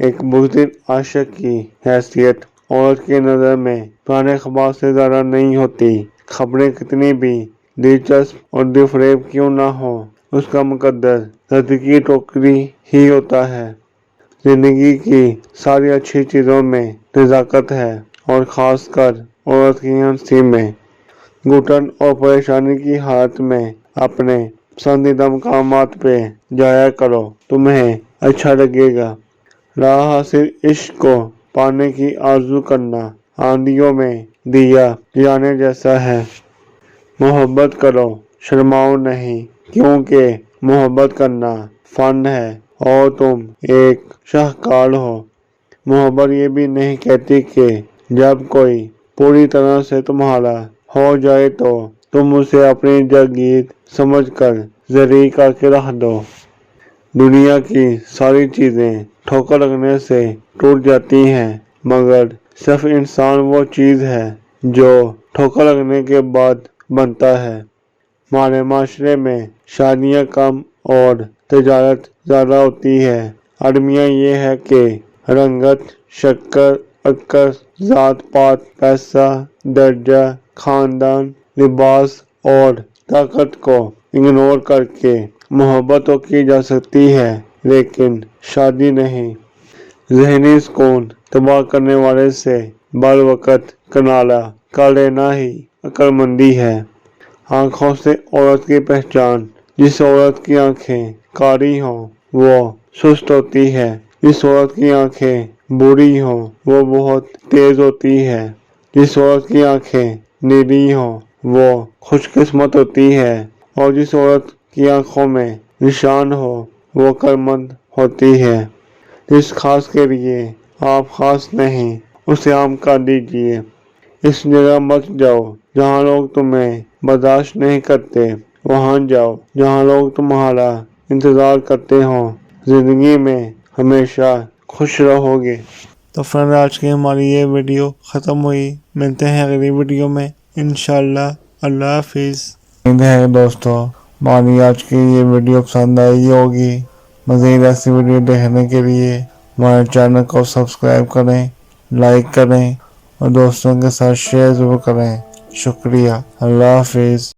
ایک بزدل عاشق کی حیثیت عورت کی نظر میں پرانے اخبار سے زیادہ نہیں ہوتی۔ خبریں کتنی بھی دلچسپ اور دل فریب کیوں نہ ہو، اس کا مقدر صدیقی ٹوکری ہی ہوتا ہے۔ زندگی کی ساری اچھی چیزوں میں نزاکت ہے، اور خاص کر عورت کی ہنسی میں۔ گھٹن اور پریشانی کی حالت میں اپنے پسندیدہ مقامات پہ جایا کرو، تمہیں اچھا لگے گا۔ راہ حاصل عشق کو پانے کی آرزو کرنا آندھیوں میں دیا جلانے جیسا ہے۔ محبت کرو، شرماؤ نہیں، کیونکہ محبت کرنا فن ہے اور تم ایک شاہکار ہو۔ محبت یہ بھی نہیں کہتی کہ جب کوئی پوری طرح سے تمہارا ہو جائے تو تم اسے اپنی جاگیر سمجھ کر ذلیل کر کے رکھ دو۔ دنیا کی ساری چیزیں ٹھوکر لگنے سے ٹوٹ جاتی ہیں، مگر صرف انسان وہ چیز ہے جو ٹھوکر لگنے کے بعد بنتا ہے۔ ہمارے معاشرے میں شادیاں کم اور تجارت زیادہ ہوتی ہے۔ المیہ یہ ہے کہ رنگت، شکل، عقل، ذات پات، پیسہ، درجہ، خاندان، لباس اور طاقت کو اگنور کر کے محبت تو کی جا سکتی ہے، لیکن شادی نہیں۔ ذہنی سکون تباہ کرنے والے سے بروقت کنارہ کر لینا ہی عقل مندی ہے۔ آنکھوں سے عورت کی پہچان: جس عورت کی آنکھیں کاری ہوں وہ سست ہوتی ہے، جس عورت کی آنکھیں بری ہوں وہ بہت تیز ہوتی ہے، جس عورت کی آنکھیں نیلی ہوں وہ خوش قسمت ہوتی ہے، اور جس عورت کی آنکھوں میں نشان ہو وہ عقلمند ہوتی ہے۔ جس خاص کے لیے آپ خاص نہیں، اسے عام کر دیجیے۔ اس جگہ مت جاؤ جہاں لوگ تمہیں برداشت نہیں کرتے، وہاں جاؤ جہاں لوگ تمہارا انتظار کرتے ہوں۔ زندگی میں ہمیشہ خوش رہو گے۔ تو فرینڈ، آج کی ہماری یہ ویڈیو ختم ہوئی۔ ملتے ہیں اگلی ویڈیو میں انشاءاللہ۔ اللہ حافظ۔ امید ہے دوستو ہماری آج کی یہ ویڈیو پسند آئی ہوگی۔ مزید ایسی ویڈیو دیکھنے کے لیے ہمارے چینل کو سبسکرائب کریں، لائک کریں اور دوستوں کے ساتھ شیئر ضرور کریں۔ شکریہ۔ اللہ حافظ۔